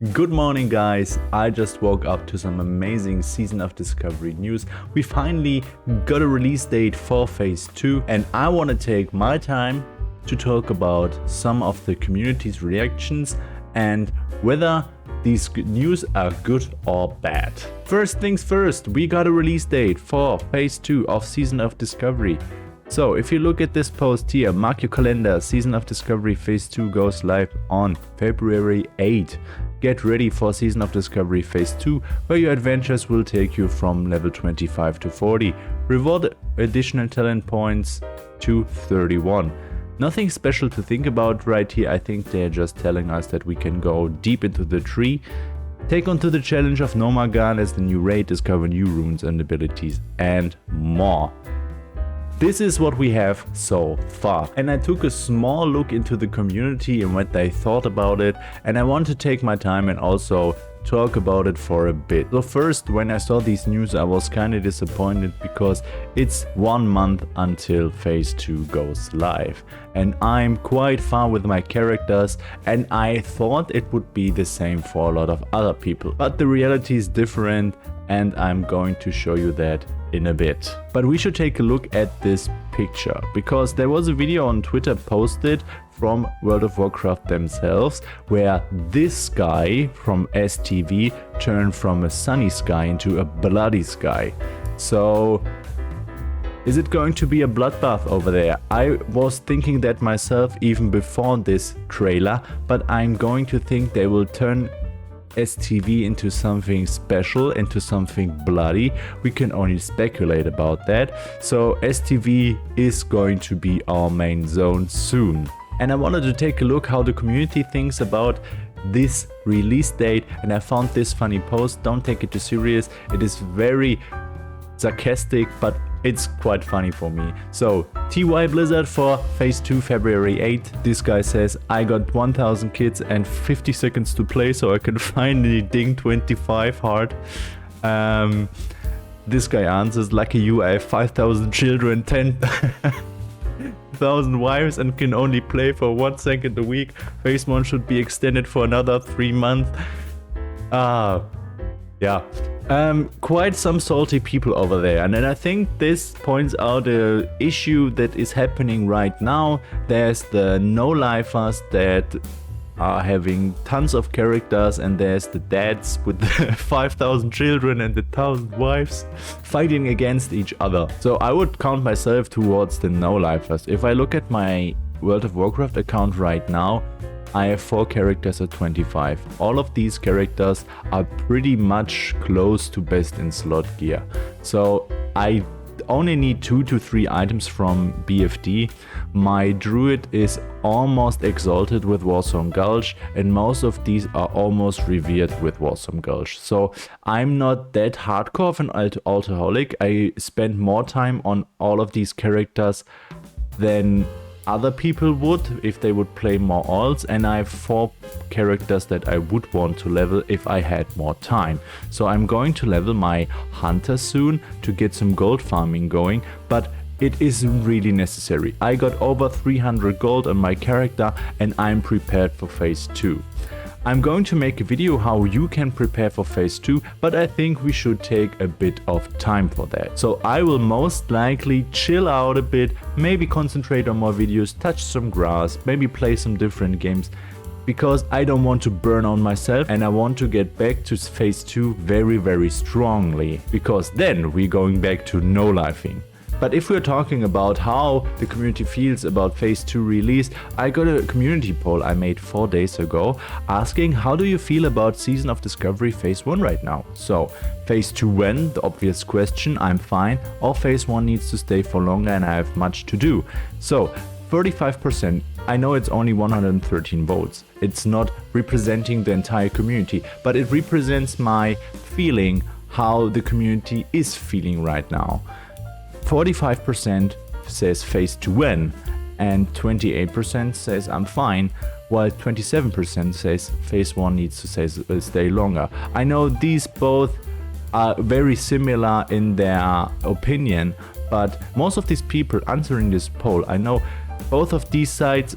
Good morning guys, I just woke up to some amazing Season of Discovery news. We finally got a release date for Phase 2 and I want to take my time to talk about some of the community's reactions and whether these news are good or bad. First things first, we got a release date for Phase 2 of Season of Discovery. So if you look at this post here, mark your calendar, Season of Discovery Phase 2 goes live on February 8th. Get ready for Season of Discovery Phase 2, where your adventures will take you from level 25 to 40. Reward additional talent points to 31. Nothing special to think about right here. I think they're just telling us that we can go deep into the tree, take on to the challenge of Nomagan as the new raid, discover new runes and abilities, and more. This is what we have so far, and I took a small look into the community and what they thought about it, and I want to take my time and also talk about it for a bit. So first, when I saw these news, I was kind of disappointed because it's 1 month until Phase 2 goes live, and I'm quite far with my characters, and I thought it would be the same for a lot of other people, but the reality is different, and I'm going to show you that in a bit. But we should take a look at this picture, because there was a video on Twitter posted from World of Warcraft themselves where this guy from STV turned from a sunny sky into a bloody sky. So is it going to be a bloodbath over there? I was thinking that myself even before this trailer, but I'm going to think they will turn STV into something special, into something bloody. We can only speculate about that. So STV is going to be our main zone soon. And I wanted to take a look how the community thinks about this release date, and I found this funny post. Don't take it too serious. It is very sarcastic, but it's quite funny for me. So TY Blizzard for Phase 2 February 8th. This guy says, I got 1000 kids and 50 seconds to play so I can finally ding 25 hard. This guy answers, lucky you, I have 5000 children, 10,000 wives and can only play for 1 second a week. Phase 1 should be extended for another 3 months. Yeah. Quite some salty people over there, and then I think this points out a issue that is happening right now. There's the no-lifers that are having tons of characters, and there's the dads with the 5000 children and the 1000 wives fighting against each other. So I would count myself towards the no-lifers. If I look at my World of Warcraft account right now, I have 4 characters at 25. All of these characters are pretty much close to best in slot gear. So I only need 2 to 3 items from BFD. My druid is almost exalted with Warsome Gulch, and most of these are almost revered with Warsome Gulch. So I'm not that hardcore of an alcoholic. I spend more time on all of these characters than other people would if they would play more alts, and I have 4 characters that I would want to level if I had more time. So I'm going to level my hunter soon to get some gold farming going, but it isn't really necessary. I got over 300 gold on my character and I'm prepared for Phase 2. I'm going to make a video how you can prepare for Phase 2, but I think we should take a bit of time for that. So I will most likely chill out a bit, maybe concentrate on more videos, touch some grass, maybe play some different games, because I don't want to burn on myself and I want to get back to Phase 2 very strongly, because then we're going back to no-lifing. But if we're talking about how the community feels about Phase 2 release, I got a community poll I made 4 days ago asking, how do you feel about Season of Discovery Phase 1 right now? So Phase 2 when? The obvious question, I'm fine, or Phase 1 needs to stay for longer and I have much to do. So 35%, I know it's only 113 votes. It's not representing the entire community, but it represents my feeling how the community is feeling right now. 45% says Phase 2 when, and 28% says I'm fine, while 27% says Phase 1 needs to stay longer. I know these both are very similar in their opinion, but most of these people answering this poll, I know both of these sides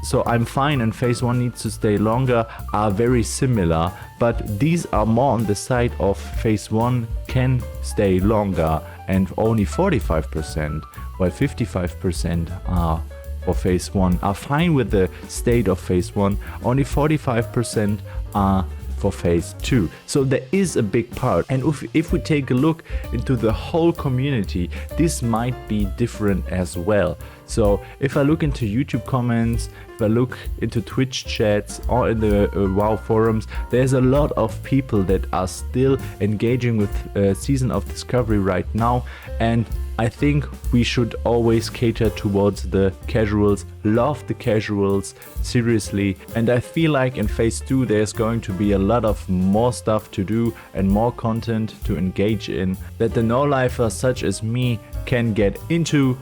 so I'm fine and phase 1 needs to stay longer are very similar, but these are more on the side of phase 1 can stay longer and only 45%, while 55% are for phase 1 are fine with the state of phase 1, only 45% are for phase 2. So there is a big part, and if we take a look into the whole community, this might be different as well. So if I look into YouTube comments, if I look into Twitch chats or in the WoW forums, there's a lot of people that are still engaging with Season of Discovery right now, and I think we should always cater towards the casuals, love the casuals, seriously. And I feel like in phase 2 there's going to be a lot of more stuff to do and more content to engage in that the no-lifers such as me can get into.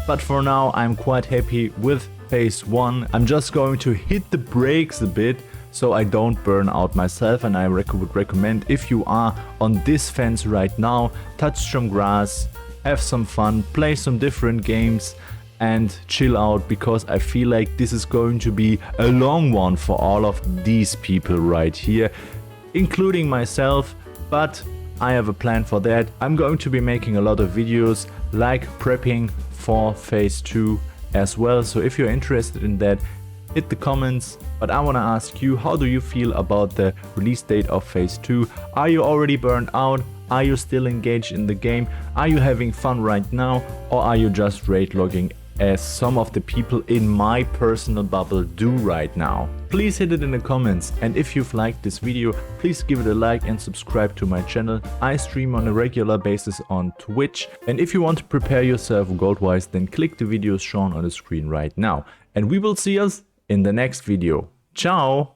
But for now I'm quite happy with phase 1. I'm just going to hit the brakes a bit so I don't burn out myself, and I would recommend, if you are on this fence right now, touch some grass, have some fun, play some different games and chill out, because I feel like this is going to be a long one for all of these people right here, including myself, but I have a plan for that. I'm going to be making a lot of videos like prepping for phase 2 as well, so if you're interested in that, hit the comments. But I want to ask you, how do you feel about the release date of phase 2? Are you already burned out? Are you still engaged in the game? Are you having fun right now? Or are you just raid logging as some of the people in my personal bubble do right now? Please hit it in the comments, and if you've liked this video, please give it a like and subscribe to my channel. I stream on a regular basis on Twitch, and if you want to prepare yourself gold-wise, then click the videos shown on the screen right now. And we will see us in the next video. Ciao!